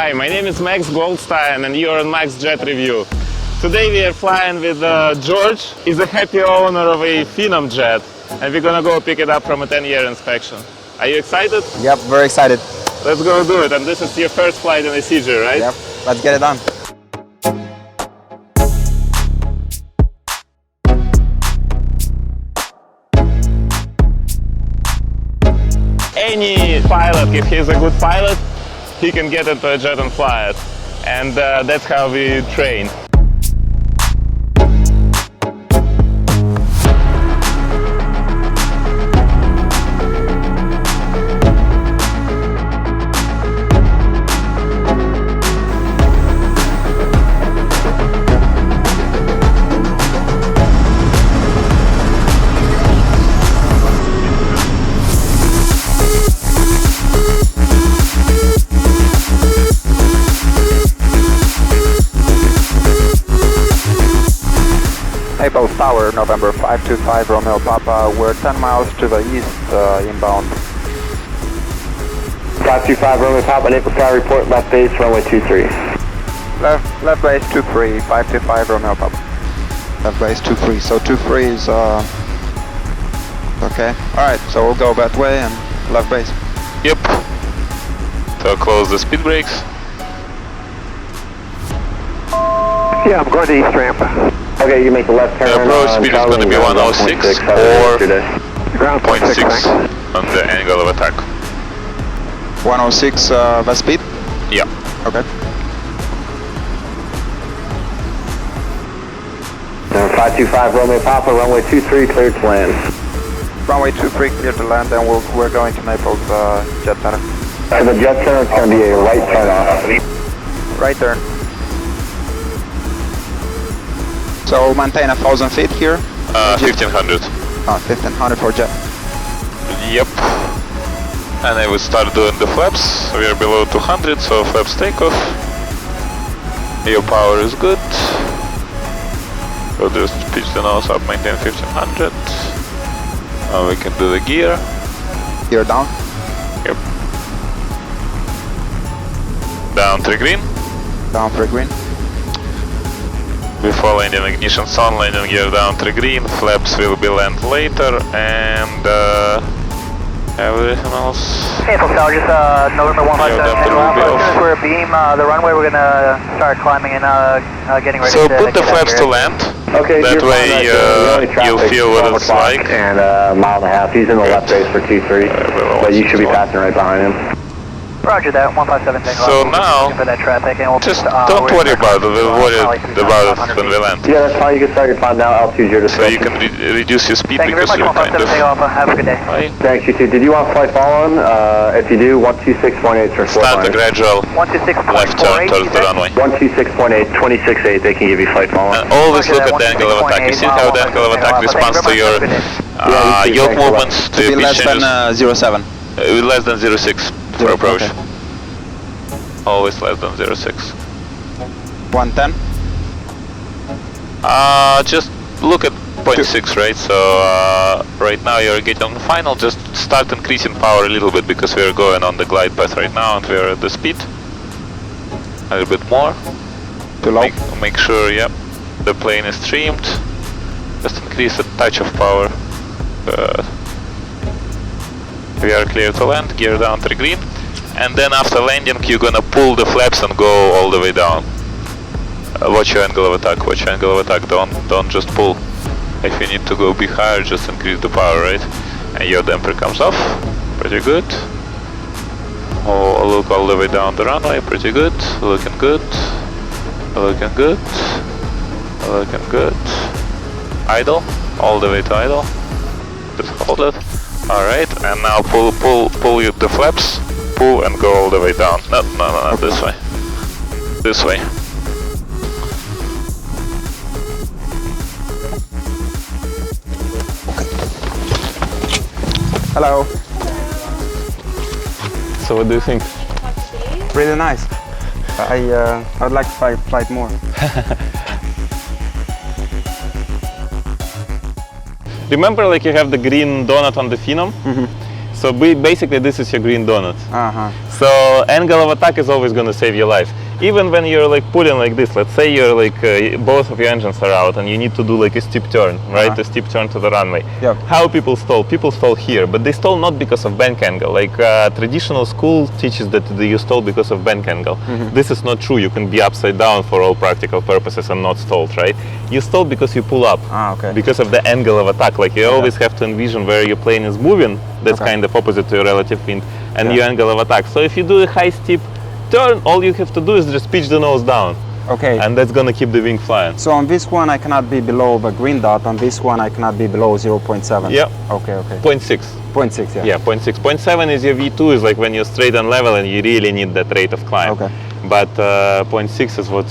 Hi, my name is Max Goldstein and you're on Max Jet Review. Today we are flying with George. He's a happy owner of a Phenom jet and we're gonna go pick it up from a 10-year inspection. Are you excited? Yep, very excited. Let's go do it. And this is your first flight in a CG, right? Yep, let's get it done. Any pilot, if he's a good pilot, he can get into a jet and fly it. And that's how we train. Naples Tower, November 525 Romeo Papa, we're 10 miles to the east, inbound. 525 Romeo Papa, Naples Tower, report left base, runway 23. Left base 23, 525 Romeo Papa. Left base 23, so 23 is okay. Alright, so we'll go that way and left base. Yep. So close the speed brakes. Yeah, I'm going to east ramp. Okay, you make the left turn. The approach speed is going to be 106 or 0.6 on the angle of attack. 106 the speed? Yeah. Okay. 525 Romeo Papa, runway 23, cleared to land. Runway 23, clear to land, and we're going to Naples Jet Center. For the jet center, it's going to be a right turn off. Right turn. So maintain 1,000 feet here? 1500. 1,500 for jet. Yep. And I will start doing the flaps. We are below 200, so flaps takeoff. Your power is good. So just pitch the nose up, maintain 1500. Now we can do the gear. Gear down? Yep. Down 3 green. Down 3 green. Before landing, ignition on, landing gear down 3 green, flaps will be land later, and everything else. Naples Tower, just November 157, we're beam the runway, we're gonna start climbing and getting ready so to put the flaps to land, okay, that way you'll feel what it's like. And a mile and a half, he's in the left base for 23, but you should be passing right behind him. Roger that, 157 takeoff. So now, for that traffic, and we'll just don't worry about it, we'll worry about it when we land. Yeah, that's fine, you can start your climb now, altitude your So discussion. you can reduce your speed Thank you very because much, you're kind 157 takeoff, have a good day. Bye. Thanks, you too. Did you want flight follow-on? If you do, 126.8 for Start the gradual 126.48, left turn towards the runway. 126.8, 26.8, they can give you flight follow-on. And always look at the angle of attack. You see how the angle of attack responds to your yoke movements, to your Be pitch less than changes. 07. Less than 06 for approach. Okay. Always less than 06. 110? Just look at 0.6, right? So right now you're getting on final. Just start increasing power a little bit because we're going on the glide path right now and we're at the speed. A little bit more. Too low? Make sure, yep, the plane is trimmed. Just increase a touch of power. We are clear to land. Gear down 3 green. And then after landing, you're gonna pull the flaps and go all the way down. Watch your angle of attack. Watch your angle of attack. Don't just pull. If you need to go be higher, just increase the power, right? And your damper comes off. Pretty good. Oh, look all the way down the runway. Pretty good. Looking good. Looking good. Looking good. Idle. All the way to idle. Just hold it. All right. And now pull the flaps. Pull and go all the way down. No, this way. This way. Hello. So what do you think? Really nice. I would like to fly more. Remember, like you have the green donut on the Phenom? Mm-hmm. So basically this is your green donut. So angle of attack is always going to save your life. Even when you're like pulling like this, let's say you're like both of your engines are out and you need to do like a steep turn, right? A steep turn to the runway. Yep. How people stall? People stall here, but they stall not because of bank angle. Like traditional school teaches that you stall because of bank angle. This is not true. You can be upside down for all practical purposes and not stalled, right? You stall because you pull up. Okay. Because of the angle of attack. Like you always have to envision where your plane is moving. That's kind of opposite to your relative wind and your angle of attack. So if you do a high steep turn, all you have to do is just pitch the nose down. Okay. And that's gonna keep the wing flying. So on this one I cannot be below the green dot, on this one I cannot be below 0.7. Yeah. Okay, okay. 0.6. 0.6, yeah. Yeah, 0.6. 0.7 is your V2, is like when you're straight and level and you really need that rate of climb. Okay. But 0.6 is what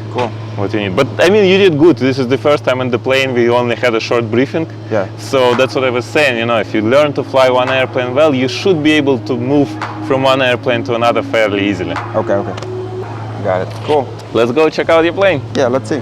Cool. you need. But I mean, you did good. This is the first time in the plane we only had a short briefing. Yeah. So that's what I was saying, you know, if you learn to fly one airplane well, you should be able to move from one airplane to another fairly easily. Okay, okay. Got it. Cool. Let's go check out your plane. Yeah, let's see.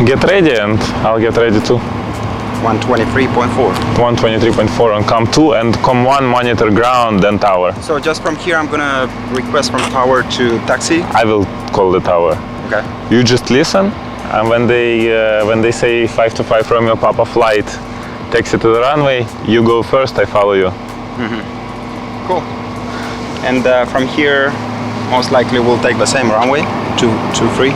Get ready and I'll get ready too. 123.4. 123.4 on COM2 and COM1 monitor ground then tower. So just from here I'm gonna request from tower to taxi. I will call the tower. Okay. You just listen and when they say 525 Romeo Papa flight, taxi to the runway, you go first, I follow you. Cool. And from here, most likely we'll take the same runway, 2-3.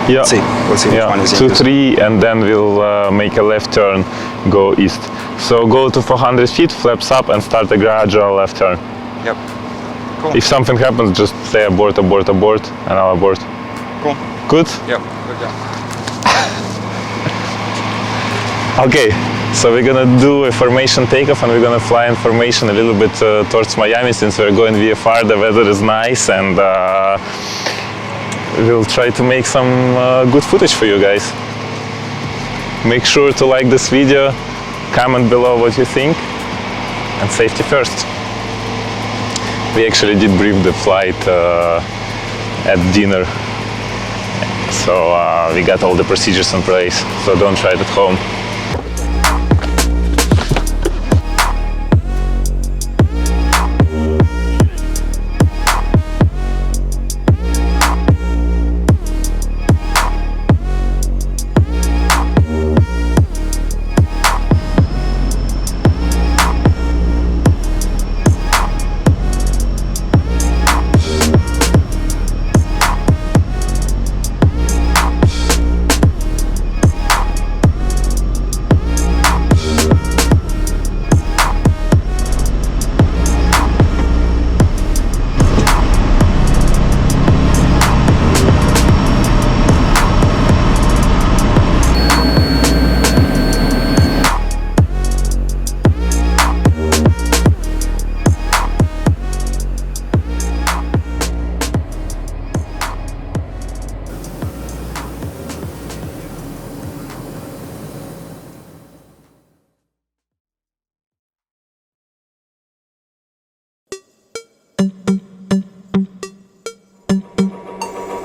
Yeah. We'll see which one is in use. 2-3 and then we'll make a left turn, go east. So go to 400 feet, flaps up and start a gradual left turn. Yep. Cool. If something happens, just say abort, abort, abort and I'll abort. Cool. Good? Yep. Good job. Okay, so we're gonna do a formation takeoff and we're gonna fly in formation a little bit towards Miami since we're going VFR, the weather is nice and we'll try to make some good footage for you guys. Make sure to like this video, comment below what you think, and safety first. We actually did brief the flight at dinner, so we got all the procedures in place, so don't try it at home.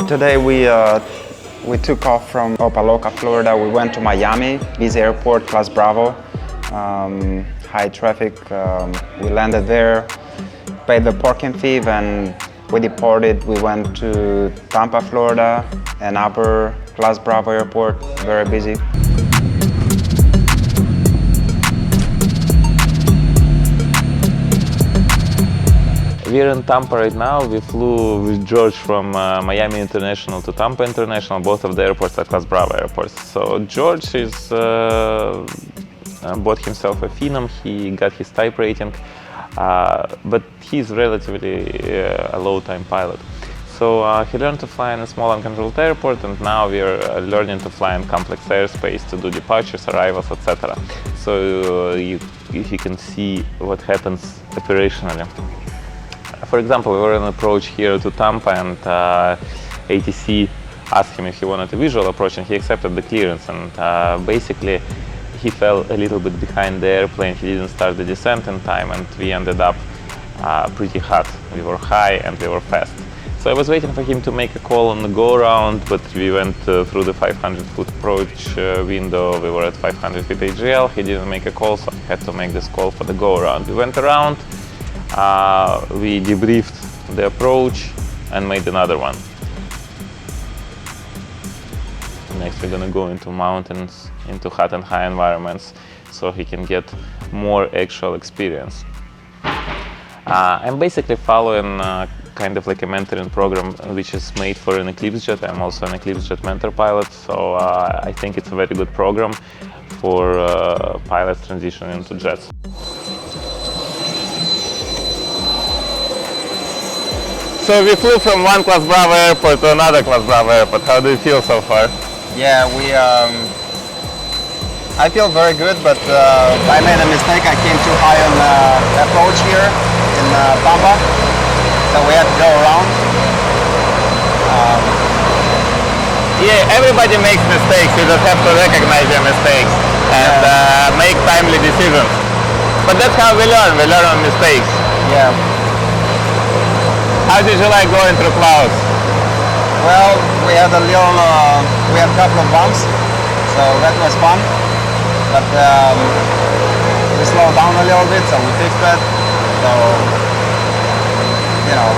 Today we took off from Opa-locka, Florida. We went to Miami, busy airport, Class Bravo, high traffic. We landed there, paid the parking fee, and we departed. We went to Tampa, Florida, and upper Class Bravo airport, very busy. We're in Tampa right now. We flew with George from Miami International to Tampa International. Both of the airports are Class Bravo airports. So George is bought himself a Phenom. He got his type rating, but he's relatively a low-time pilot. So he learned to fly in a small uncontrolled airport, and now we're learning to fly in complex airspace to do departures, arrivals, etc. So if you can see what happens operationally. For example, we were on approach here to Tampa, and ATC asked him if he wanted a visual approach, and he accepted the clearance. And basically, he fell a little bit behind the airplane. He didn't start the descent in time, and we ended up pretty hot. We were high and we were fast. So I was waiting for him to make a call on the go-around, but we went through the 500-foot approach window. We were at 500 feet AGL. He didn't make a call, so I had to make this call for the go-around. We went around, we debriefed the approach and made another one. Next we're gonna go into mountains, into hot and high environments, so he can get more actual experience. I'm basically following kind of like a mentoring program which is made for an Eclipse Jet. I'm also an Eclipse Jet mentor pilot, so I think it's a very good program for pilots transitioning into jets. So we flew from one Class Bravo airport to another Class Bravo airport. How do you feel so far? Yeah, I feel very good, but I made a mistake. I came too high on the approach here in Tampa, so we had to go around. Yeah, everybody makes mistakes. You just have to recognize your mistakes and make timely decisions. But that's how we learn. We learn on mistakes. Yeah. How did you like going through clouds? Well, we had a couple of bumps, so that was fun. But we slowed down a little bit, so we fixed that. So, you know.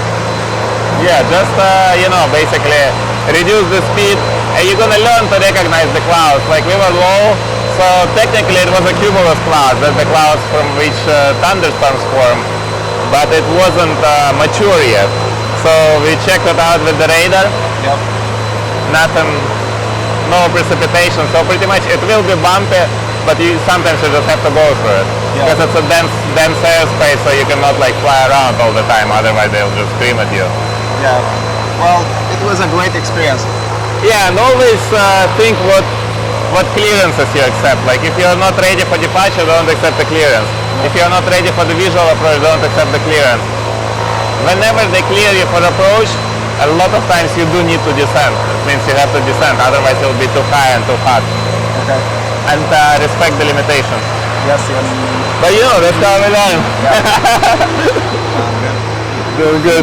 Yeah, just basically reduce the speed, and you're gonna learn to recognize the clouds. Like we were low, so technically it was a cumulus cloud. That's the clouds from which thunderstorms form, but it wasn't mature yet. So we checked it out with the radar. Yep. Nothing, no precipitation. So pretty much it will be bumpy, but sometimes you just have to go through it. Yeah. Because it's a dense airspace, so you cannot like fly around all the time. Otherwise they'll just scream at you. Yeah. Well, it was a great experience. Yeah, and always think what clearances you accept. Like if you're not ready for departure, don't accept the clearance. If you're not ready for the visual approach, don't accept the clearance. Whenever they clear you for approach, a lot of times you do need to descend. It means you have to descend, otherwise it will be too high and too hot. Okay. And respect the limitations. Yes, yes. But you know, that's how we learn. Good. Good, good.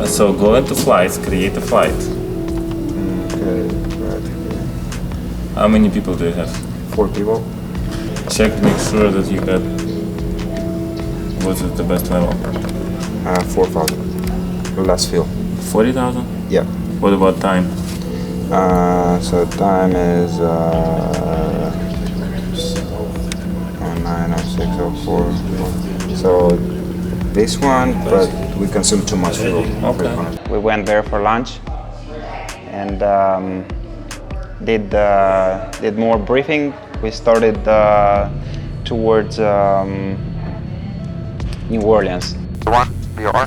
So go into flights, create a flight. Okay, right. How many people do you have? 4 people. Check, make sure that you got what's at the best level. 4,000. Less fuel. 40,000? Yeah. What about time? So time is 90604. So this one, but we consume too much fuel. Okay. We went there for lunch and did more briefing. We started towards New Orleans. One, BR.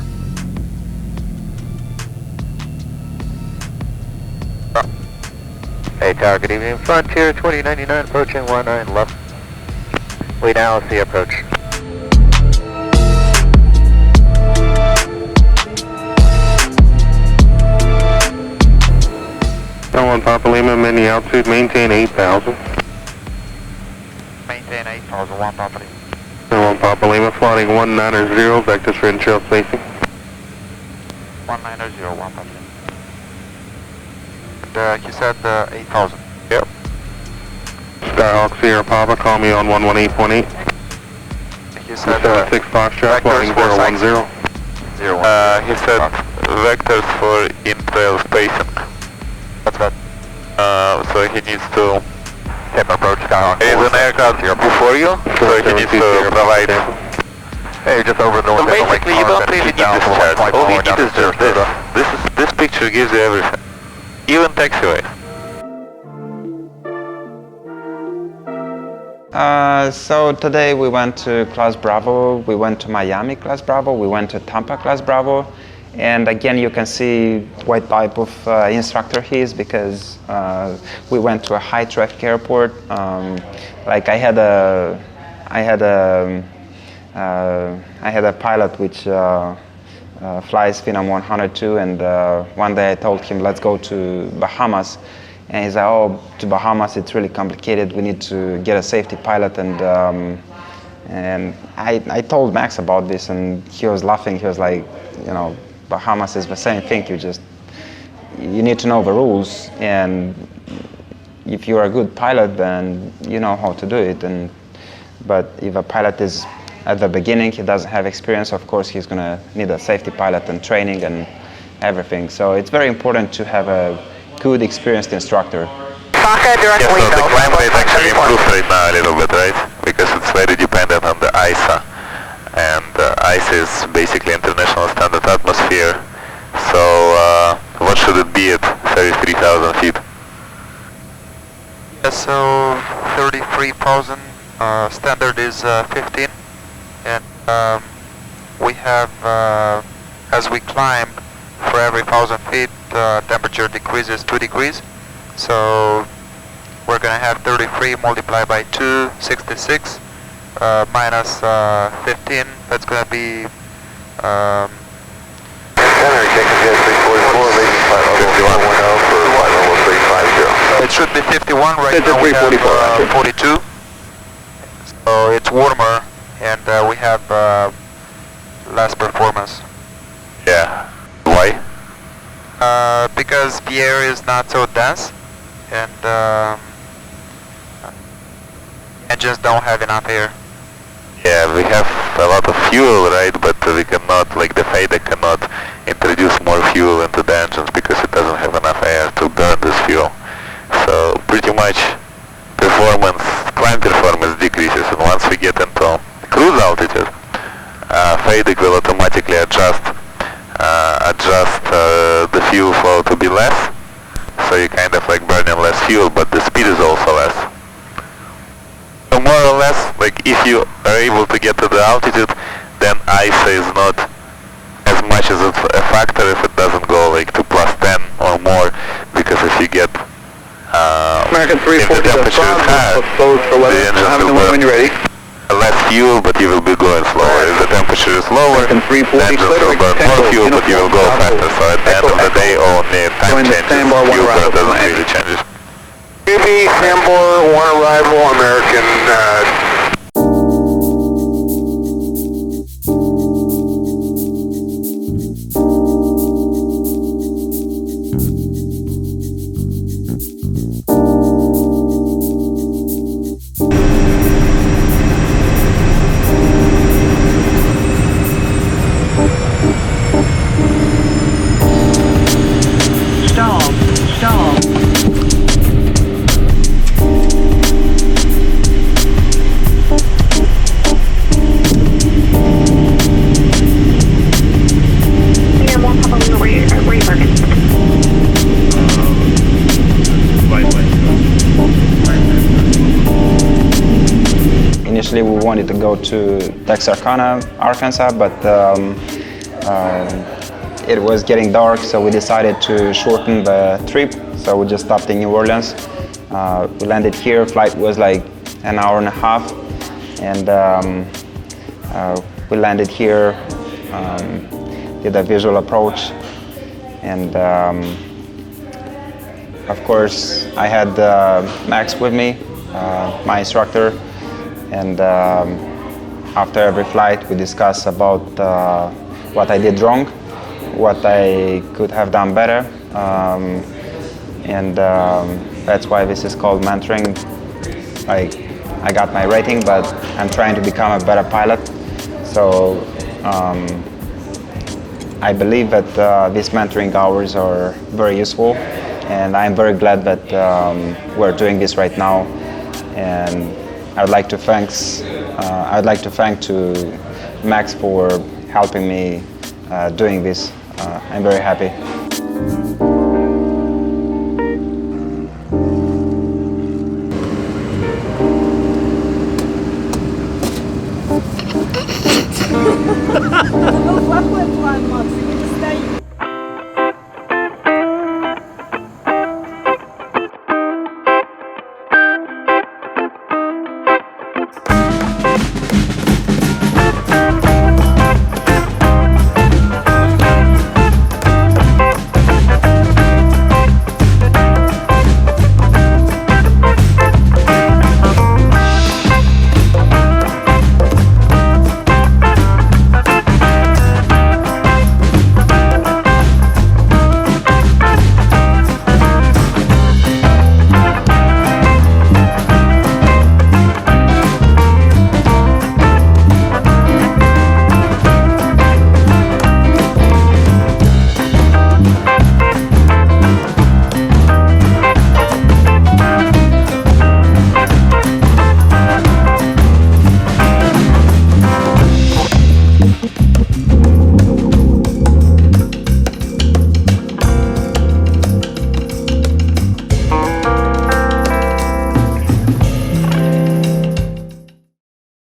Hey Tower, good evening. Frontier 2099 approaching 19 left. We now see approach. One Papa Lima, mini altitude, maintain 8,000. Maintain 8,000, 1 Papa Lima. 1 Papa Lima, flying 190, vectors for initial spacing. 190, 1 Papa Lima. He said 8,000. Yep. Skyhawk Sierra Papa, call me on 118.8. He said 76 Foxtrot, flying 010. He said vectors for in-trail spacing. That's right. So he needs to... Tip approach Skyhawk. There is an aircraft before you, so he needs to provide... Hey, just over the So basically you don't really need this chart. All you need is just this. This picture gives you everything. Even taxiway. So today we went to Class Bravo, we went to Miami Class Bravo, we went to Tampa Class Bravo, and again you can see what type of instructor he is, because we went to a high traffic airport. Like I had a pilot which flies Phenom 102, and one day I told him, let's go to Bahamas. And he's like, oh, to Bahamas, it's really complicated. We need to get a safety pilot. And I told Max about this, and he was laughing. He was like, you know, Bahamas is the same thing. You need to know the rules. And if you're a good pilot, then you know how to do it. But if a pilot is at the beginning, he doesn't have experience, of course, he's going to need a safety pilot and training and everything. So it's very important to have a good, experienced instructor. Yes, so the climb rate actually improved right now a little bit, right? Because it's very dependent on the ISA. And ISA is basically International Standard Atmosphere. So what should it be at 33,000 feet? So 33,000 standard is 15, and we have, as we climb, for every 1,000 feet, temperature decreases 2 degrees. So we're going to have 33 multiplied by 2, 66, minus 15, that's going to be... It should be 51, right now we have 42. So it's warmer, and we have less performance. Yeah. Why? Because the air is not so dense, and engines don't have enough air. Yeah, we have a lot of fuel, right? But we cannot, like the Phenom cannot introduce more fuel into the engines because it doesn't have enough air to burn this fuel. So pretty much climb performance decreases, and once we get into cruise altitude, Phenom will automatically adjust the fuel flow to be less, so you kind of like burning less fuel, but the speed is also less. So more or less, like if you are able to get to the altitude, then ISA is not as much as a factor if it doesn't go like to plus 10 or more, because if you get American if the temperature is higher, the engine will burn less fuel, but you will be going slower. If the temperature is lower, the engines will burn more fuel, but you will go faster. So at the end of the day, only time changes, fuel burn doesn't really change. UV, Hamburg, 1 arrival, American, Initially we wanted to go to Texarkana, Arkansas, but it was getting dark, so we decided to shorten the trip. So we just stopped in New Orleans. We landed here, flight was like an hour and a half, and we landed here, did a visual approach, and of course I had Max with me, my instructor, and after every flight we discuss about what I did wrong, what I could have done better, and that's why this is called mentoring. Like, I got my rating, but I'm trying to become a better pilot. So I believe that these mentoring hours are very useful, and I'm very glad that we're doing this right now. And I'd like to thank to Max for helping me doing this. I'm very happy.